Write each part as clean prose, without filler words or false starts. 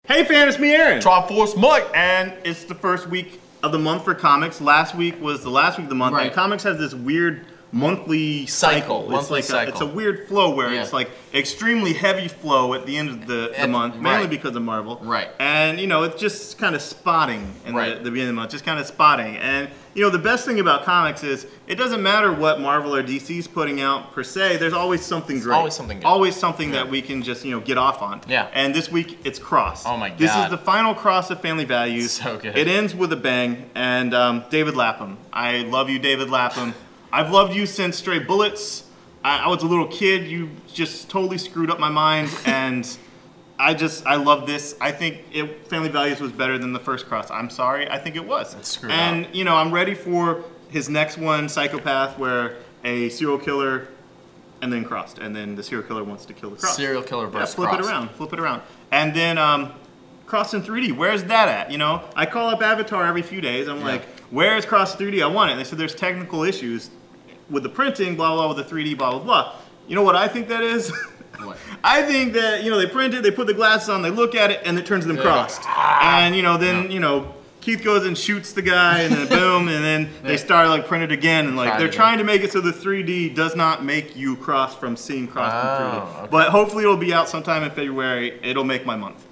Hey fam, it's me, Aaron. Triforce Mike. And it's the first week of the month for comics. Last week was the last week of the month. Right. And comics has this weird monthly cycle. It's a weird flow where it's like extremely heavy flow at the end of the month, mainly because of Marvel. Right. And you know, it's just kind of spotting in the beginning of the month, just kind of spotting. And you know, the best thing about comics is it doesn't matter what Marvel or DC's putting out per se. There's always something great. Always something good. Always something that we can just get off on. Yeah. And this week it's Cross. Oh my god. This is the final Cross of Family Values. So good. It ends with a bang. And David Lapham. I love you, David Lapham. I've loved you since Stray Bullets. I was a little kid. You just totally screwed up my mind, and I love this. I think Family Values was better than the first Cross. I'm sorry, I think it was. It's screwed and up. You know, I'm ready for his next one, Psychopath, where a serial killer and then crossed, and then the serial killer wants to kill the cross. Serial killer versus flip Cross. Flip it around, and then Cross in 3D. Where's that at? You know, I call up Avatar every few days. I'm like, where's Cross 3D? I want it. And they said there's technical issues with the printing, blah, blah, with the 3D, blah, blah, blah. You know what I think that is? What? I think that, they print it, they put the glasses on, they look at it, and it turns them crossed. And, then, Keith goes and shoots the guy, and then boom, and then they start, like, print it again, and, like, they're trying to make it so the 3D does not make you cross from seeing cross from 3D. Okay. But hopefully it'll be out sometime in February. It'll make my month.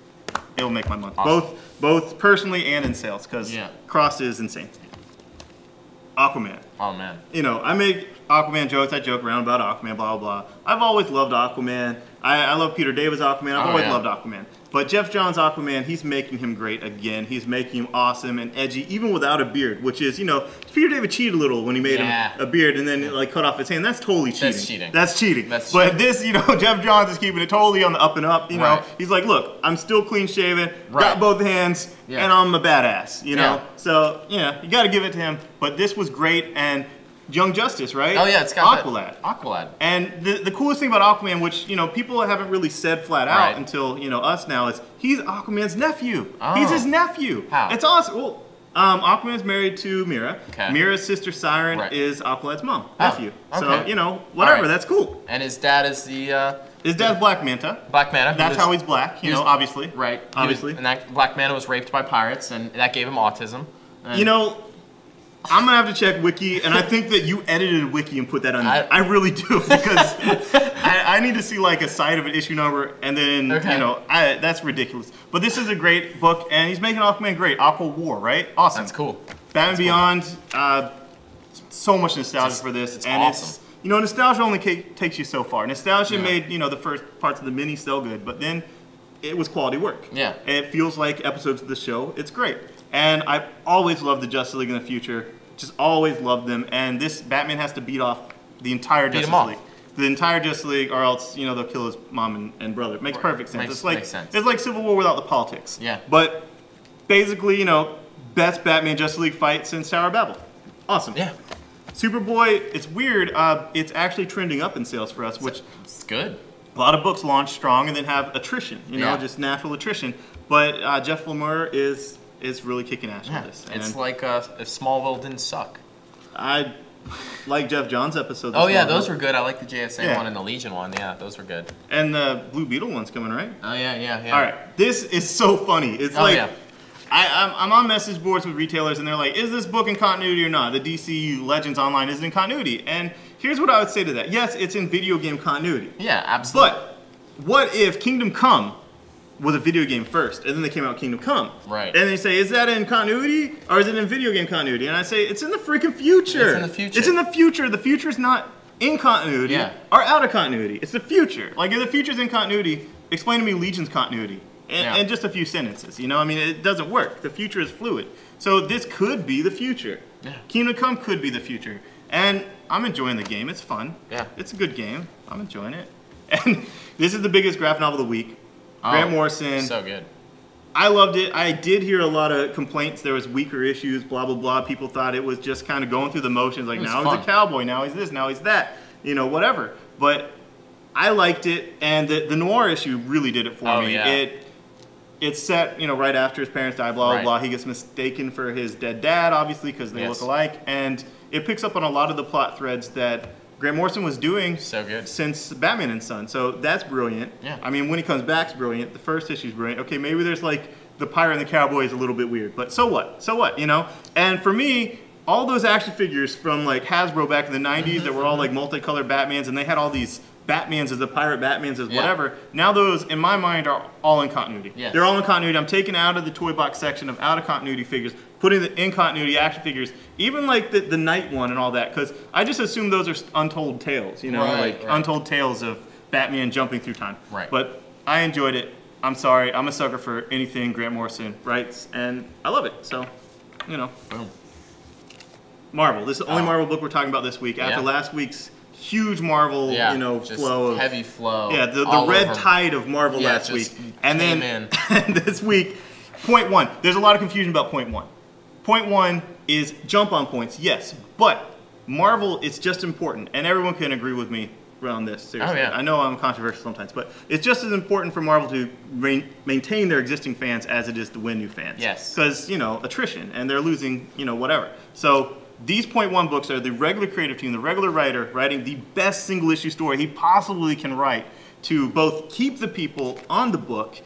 It'll make my month. Awesome. Both personally and in sales, because Cross is insane. Aquaman. Oh man. I make Aquaman jokes, I joke around about Aquaman, blah, blah, blah. I've always loved Aquaman. I love Peter David's Aquaman. I've always loved Aquaman. But Jeff Johns' Aquaman, he's making him great again. He's making him awesome and edgy, even without a beard, which is, Peter David cheated a little when he made him a beard and then like cut off his hand. That's totally cheating. That's cheating. That's cheating. That's but this, Jeff Johns is keeping it totally on the up and up. He's like, look, I'm still clean shaven, got both hands, and I'm a badass. So you got to give it to him. But this was great, and Young Justice, right? Oh yeah, it's got Aqualad. Aqualad. And the coolest thing about Aquaman, which people haven't really said flat out until us now, is he's Aquaman's nephew. Oh. He's his nephew. How? It's awesome. Well, Aquaman's married to Mira. Okay. Mira's sister Siren is Aqualad's mom, nephew. Okay. So whatever. That's cool. And his dad is the. His dad's Black Manta. Black Manta. That's how he's black. Obviously. Right. Obviously. And that Black Manta was raped by pirates, and that gave him autism. And I'm gonna have to check Wiki, and I think that you edited Wiki and put that on there. I really do, because I need to see like a side of an issue number, and then that's ridiculous. But this is a great book, and he's making Aquaman great. Aqua War, right? Awesome. That's cool. Batman Beyond, so much nostalgia for this, and awesome. Nostalgia only takes you so far. Nostalgia made the first parts of the mini so good, but then it was quality work. Yeah. It feels like episodes of the show. It's great. And I've always loved the Justice League in the future. Just always loved them. And this Batman has to beat off the entire Justice League. The entire Justice League, or else they'll kill his mom and brother. It makes perfect sense. Makes sense. It's like Civil War without the politics. Yeah. But basically, best Batman Justice League fight since Tower of Babel. Awesome. Yeah. Superboy, it's weird. It's actually trending up in sales for us, which it's good. A lot of books launch strong and then have attrition. Just natural attrition. But Jeff Lemire is really kicking ass with this. It's like if Smallville didn't suck. I like Jeff Johns' episodes. Oh yeah, those were good. I like the JSA one and the Legion one. Yeah, those were good. And the Blue Beetle one's coming, right? Oh yeah. All right, this is so funny. It's I'm on message boards with retailers, and they're like, is this book in continuity or not? The DC Legends Online is in continuity. And here's what I would say to that. Yes, it's in video game continuity. Yeah, absolutely. But what if Kingdom Come was a video game first, and then they came out with Kingdom Come? Right. And they say, is that in continuity, or is it in video game continuity? And I say, it's in the freaking future. It's in the future. It's in the future. The future's not in continuity or out of continuity. It's the future. Like, if the future's in continuity, explain to me Legion's continuity. And just a few sentences, I mean, it doesn't work. The future is fluid. So this could be the future. Yeah. Kingdom Come could be the future. And I'm enjoying the game. It's fun. Yeah. It's a good game. I'm enjoying it. And this is the biggest graphic novel of the week. Grant Morrison. So good. I loved it. I did hear a lot of complaints. There was weaker issues, blah, blah, blah. People thought it was just kind of going through the motions. Like, now he's a cowboy. Now he's this. Now he's that. Whatever. But I liked it. And the noir issue really did it for me. Yeah. It's set, right after his parents die, blah, blah, blah. He gets mistaken for his dead dad, obviously, because they look alike. And it picks up on a lot of the plot threads that Grant Morrison was doing so good since Batman and Son. So that's brilliant. Yeah. I mean, when he comes back, it's brilliant. The first issue's brilliant. Okay, maybe there's like the Pirate and the Cowboy is a little bit weird, but so what? So what? You know? And for me, all those action figures from like Hasbro back in the 90s that were all like multicolored Batmans, and they had all these Batmans as the pirate Batmans as whatever. Now those, in my mind, are all in continuity. Yes. They're all in continuity. I'm taking out of the toy box section of out of continuity figures, putting the in continuity action figures, even like the Night one and all that, because I just assume those are untold tales, you know, untold tales of Batman jumping through time. Right. But I enjoyed it. I'm sorry. I'm a sucker for anything Grant Morrison writes, and I love it. So, you know. Boom. Marvel. This is the only Marvel book we're talking about this week. After last week's huge Marvel, you know, flow of heavy flow. Yeah, the red tide of Marvel last week, and then this week, point one. There's a lot of confusion about point one. Point one is jump on points, yes, but Marvel is just important, and everyone can agree with me around this. Seriously, I know I'm controversial sometimes, but it's just as important for Marvel to maintain their existing fans as it is to win new fans. Yes, because you know attrition, and they're losing, you know, whatever. So. These point one books are the regular creative team, the regular writer, writing the best single issue story he possibly can write to both keep the people on the book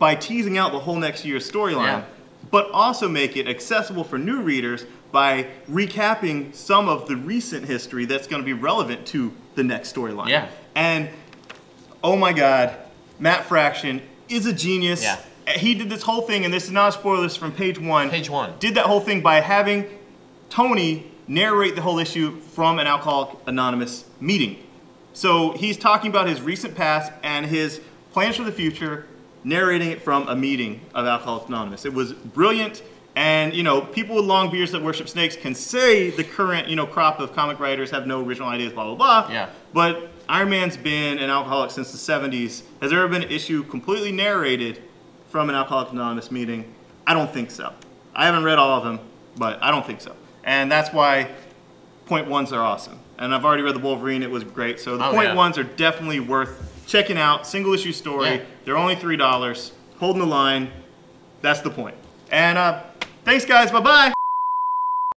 by teasing out the whole next year's storyline, but also make it accessible for new readers by recapping some of the recent history that's going to be relevant to the next storyline. Yeah. And oh my God, Matt Fraction is a genius. Yeah. He did this whole thing, and this is not a spoiler, this is from page one. Page one. Did that whole thing by having Tony narrate the whole issue from an Alcoholics Anonymous meeting. So he's talking about his recent past and his plans for the future, narrating it from a meeting of Alcoholics Anonymous. It was brilliant, and you know, people with long beards that worship snakes can say the current, you know, crop of comic writers have no original ideas, blah, blah, blah. Yeah. But Iron Man's been an alcoholic since the 70s. Has there ever been an issue completely narrated from an Alcoholics Anonymous meeting? I don't think so. I haven't read all of them, but I don't think so. And that's why point ones are awesome. And I've already read the Wolverine, it was great. So the point ones are definitely worth checking out. Single issue story. Yeah. They're only $3. Holding the line. That's the point. And thanks guys, bye-bye.